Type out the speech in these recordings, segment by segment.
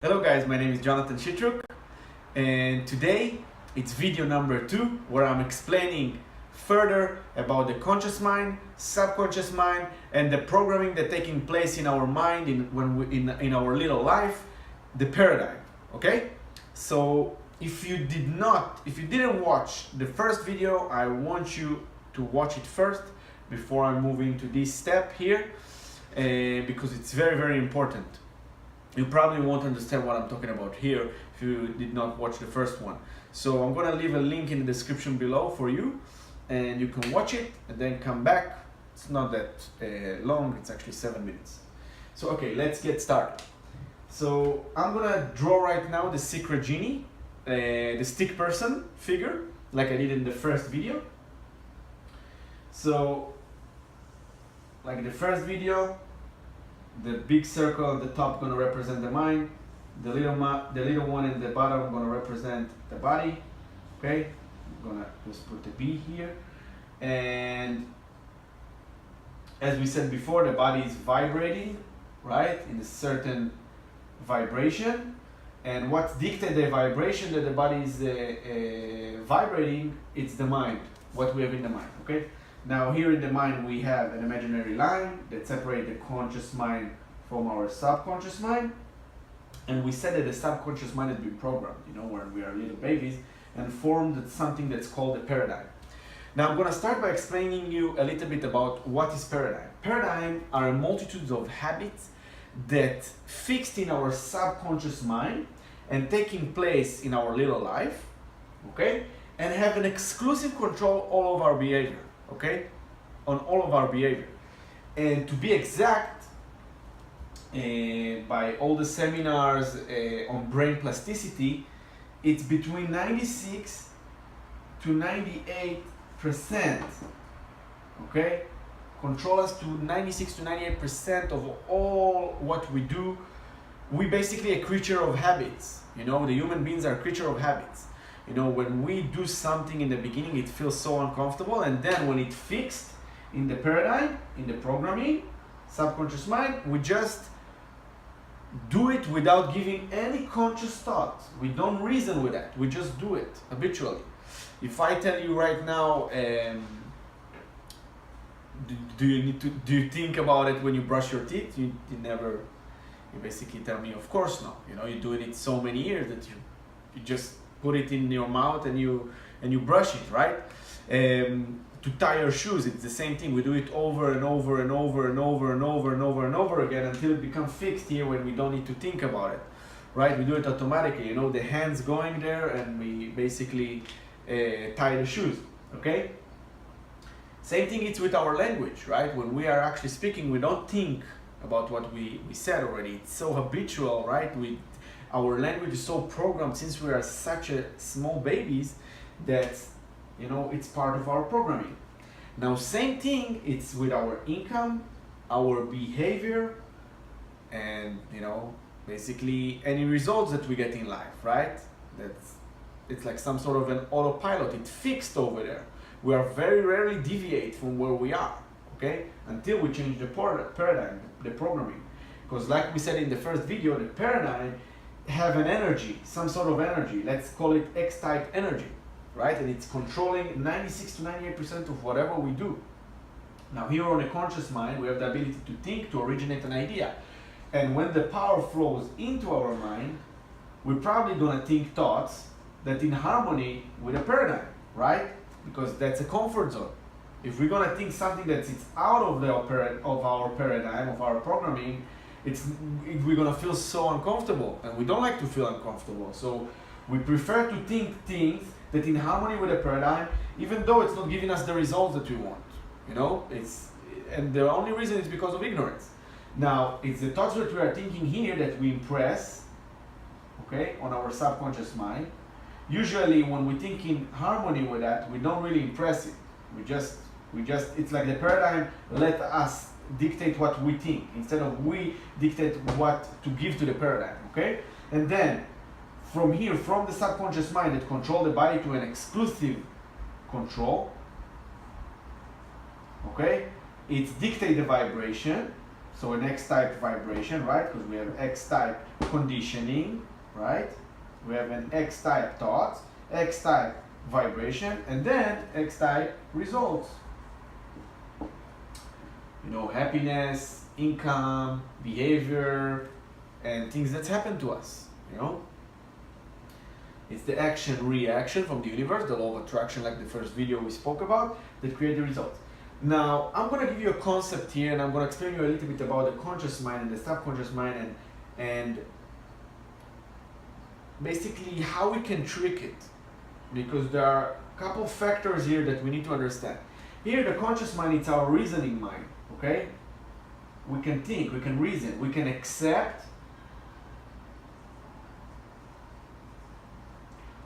Hello guys, my name is Jonathan Shitruk, and today it's video number 2 where I'm explaining further about the conscious mind, subconscious mind, and the programming that's taking place in our mind in our little life, the paradigm. Okay? So if you didn't watch the first video, I want you to watch it first before I'm moving to this step here, because it's very, very important. You probably won't understand what I'm talking about here if you did not watch the first one. So I'm gonna leave a link in the description below for you, and you can watch it and then come back. It's not that long, it's actually 7 minutes. So okay, let's get started. So I'm gonna draw right now the secret genie, the stick person figure, like I did in the first video. So, like the first video, the big circle at the top gonna represent the mind. The little one in the bottom gonna represent the body. Okay, I'm gonna just put the B here. And as we said before, the body is vibrating, right, in a certain vibration. And what dictates the vibration that the body is vibrating? It's the mind, what we have in the mind. Okay. Now here in the mind we have an imaginary line that separates the conscious mind from our subconscious mind. And we said that the subconscious mind has been programmed, when we are little babies, and formed something that's called a paradigm. Now I'm going to start by explaining you a little bit about what is paradigm. Paradigm are a multitude of habits that fixed in our subconscious mind and taking place in our little life, okay, and have an exclusive control all of our behavior. Okay, on all of our behavior. And to be exact, by all the seminars on brain plasticity, it's between 96 to 98%. Okay, control us to 96 to 98% of all what we do. We basically a creature of habits. The human beings are a creature of habits. When we do something in the beginning, it feels so uncomfortable, and then when it's fixed in the paradigm, in the programming, subconscious mind, we just do it without giving any conscious thought. We don't reason with that. We just do it habitually. If I tell you right now, do you think about it when you brush your teeth? You basically tell me, of course not. You do it so many years that you just put it in your mouth and you brush it, right? To tie your shoes, it's the same thing. We do it over and over and over and over and over and over and over again until it becomes fixed here when we don't need to think about it, right? We do it automatically, the hands going there, and we basically tie the shoes, okay? Same thing it's with our language, right? When we are actually speaking, we don't think about what we said already. It's so habitual, right? Our language is so programmed since we are such a small babies that it's part of our programming. Now same thing, it's with our income, our behavior, and basically any results that we get in life, right? It's like some sort of an autopilot. It's fixed over there. We are very rarely deviate from where we are, okay, until we change the paradigm, the programming. Because like we said in the first video, the paradigm have an energy, some sort of energy. Let's call it X-type energy, right? And it's controlling 96 to 98% of whatever we do. Now here on a conscious mind, we have the ability to think, to originate an idea. And when the power flows into our mind, we're probably gonna think thoughts that in harmony with a paradigm, right? Because that's a comfort zone. If we're gonna think something that sits out of our paradigm, of our programming, we're gonna feel so uncomfortable, and we don't like to feel uncomfortable. So we prefer to think things that in harmony with the paradigm, even though it's not giving us the results that we want. And the only reason is because of ignorance. Now it's the thoughts that we are thinking here that we impress, okay, on our subconscious mind. Usually when we think in harmony with that, we don't really impress it. We just it's like the paradigm let us dictate what we think instead of we dictate what to give to the paradigm, okay? And then from here, from the subconscious mind that control the body to an exclusive control, okay, it dictates the vibration, So an X-type vibration, right? Because we have X-type conditioning, right? We have an X-type thoughts, X-type vibration, and then X-type results. You know, happiness, income, behavior, and things that happen to us, you know? It's the action-reaction from the universe, the law of attraction, like the first video we spoke about, that create the results. Now, I'm going to give you a concept here, and I'm going to explain you a little bit about the conscious mind and the subconscious mind, and basically how we can trick it. Because there are a couple factors here that we need to understand. Here, the conscious mind, it's our reasoning mind, okay? We can think, we can reason, we can accept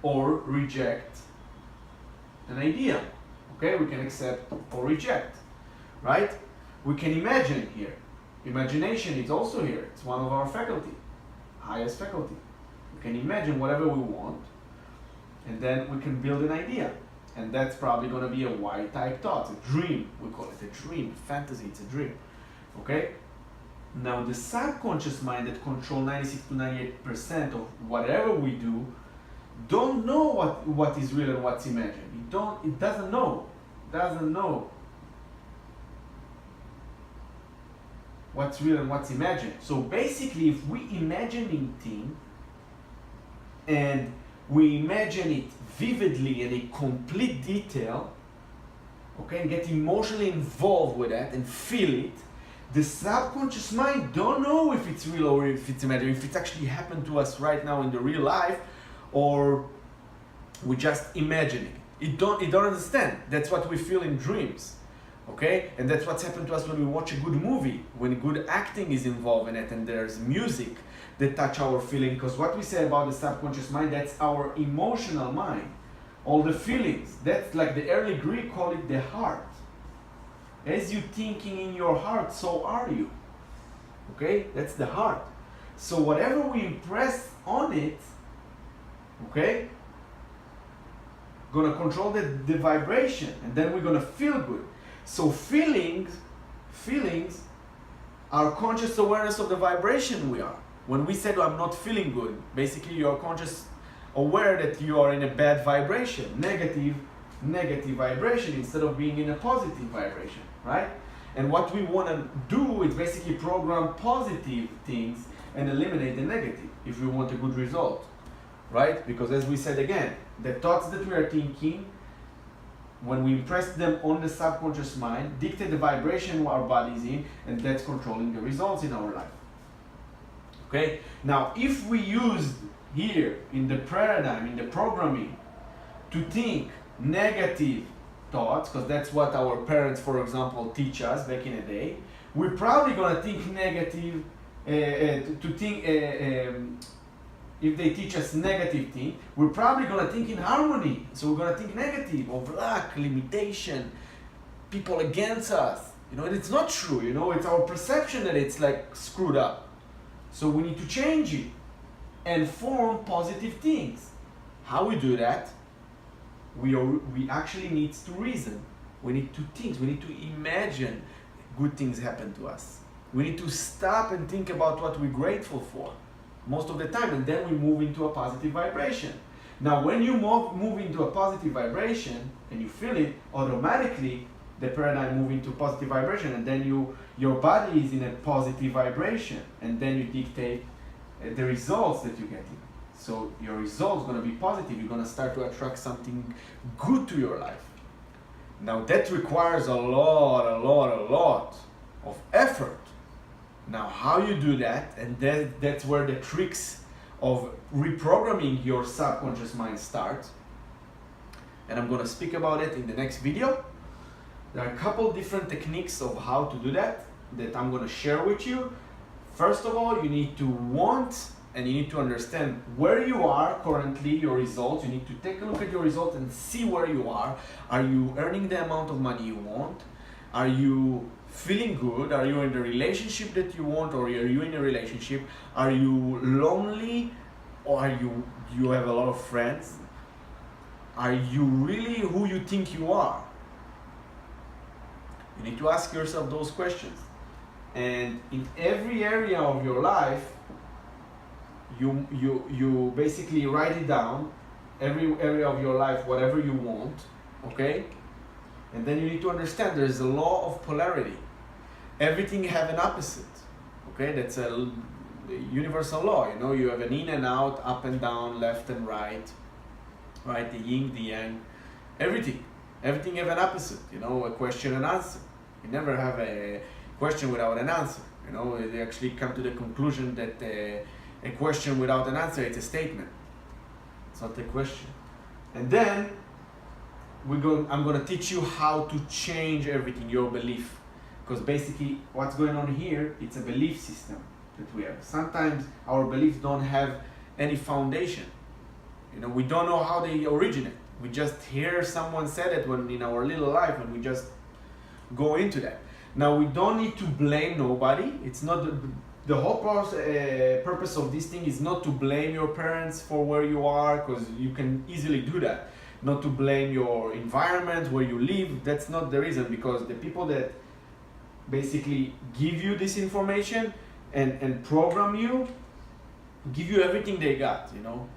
or reject an idea. Okay, we can accept or reject, right? We can imagine here. Imagination is also here. It's one of our faculty, highest faculty. We can imagine whatever we want, and then we can build an idea. And that's probably going to be a Y-type thought, a dream. We call it a dream, fantasy, it's a dream. Okay? Now the subconscious mind that controls 96 to 98% of whatever we do don't know what is real and what's imagined. It doesn't know. Doesn't know what's real and what's imagined. So basically, if we imagining thing and we imagine it vividly in a complete detail, okay, and get emotionally involved with that and feel it, the subconscious mind don't know if it's real or if it's imagined, if it's actually happened to us right now in the real life, or we just imagining. It don't understand. That's what we feel in dreams, okay? And that's what's happened to us when we watch a good movie, when good acting is involved in it and there's music that touch our feeling. Because what we say about the subconscious mind, that's our emotional mind. All the feelings, that's like the early Greek call it the heart. As you thinking in your heart, so are you, okay? That's the heart. So whatever we impress on it, okay, gonna control the vibration, and then we're gonna feel good. So feelings are conscious awareness of the vibration we are. When we said I'm not feeling good, basically you're conscious aware that you are in a bad vibration, negative vibration, instead of being in a positive vibration, right? And what we want to do is basically program positive things and eliminate the negative if we want a good result. Right? Because as we said again, the thoughts that we are thinking, when we impress them on the subconscious mind, dictate the vibration our body is in, and that's controlling the results in our life. Okay? Now, if we use here in the paradigm, in the programming, to think negative thoughts, because that's what our parents, for example, teach us back in the day, we're probably going to think negative, if they teach us negative thing, we're probably going to think in harmony. So we're going to think negative, of lack, limitation, people against us. You know, and it's not true, you know, it's our perception that it's like screwed up. So we need to change it and form positive things. How we do that? We actually need to reason. We need to think, we need to imagine good things happen to us. We need to stop and think about what we're grateful for most of the time, and then we move into a positive vibration. Now, when you move into a positive vibration and you feel it, automatically the paradigm moves into positive vibration, and then your body is in a positive vibration, and then you dictate the results that you're getting. So your results going to be positive. You're going to start to attract something good to your life. Now that requires a lot of effort. Now, how you do that, and that's where the tricks of reprogramming your subconscious mind start. And I'm going to speak about it in the next video. There are a couple different techniques of how to do that I'm going to share with you. First of all, you need to want and you need to understand where you are currently, your results. You need to take a look at your results and see where you are. Are you earning the amount of money you want? Are you feeling good? Are you in the relationship that you want, or are you in a relationship? Are you lonely, or are you have a lot of friends? Are you really who you think you are? You need to ask yourself those questions. And in every area of your life, you basically write it down, every area of your life, whatever you want, okay? And then you need to understand there's a law of polarity. Everything have an opposite, okay? That's a universal law, you know, you have an in and out, up and down, left and right, right? The yin, the yang, everything have an opposite, you know, a question and answer. You never have a question without an answer, you know. They actually come to the conclusion that a question without an answer, it's a statement, it's not a question. And then I'm going to teach you how to change everything, your belief, because basically what's going on here, it's a belief system that we have. Sometimes our beliefs don't have any foundation, you know, we don't know how they originate. We just hear someone said it when in our little life, and we just go into that. Now, we don't need to blame nobody. It's not the whole purpose of this thing is not to blame your parents for where you are, because you can easily do that. Not to blame your environment, where you live. That's not the reason, because the people that basically give you this information and program you, give you everything they got, you know.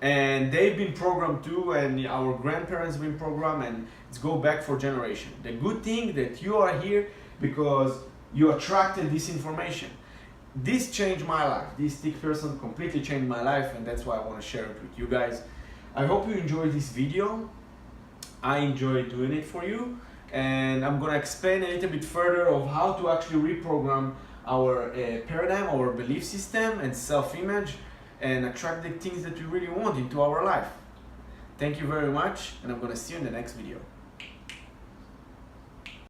And they've been programmed too, and our grandparents have been programmed, and it's go back for generation. The good thing that you are here because you attracted this information. This changed my life. This stick person completely changed my life, and that's why I want to share it with you guys. I hope you enjoyed this video. I enjoyed doing it for you, and I'm gonna explain a little bit further of how to actually reprogram our paradigm, our belief system and self-image, and attract the things that we really want into our life. Thank you very much, and I'm gonna see you in the next video.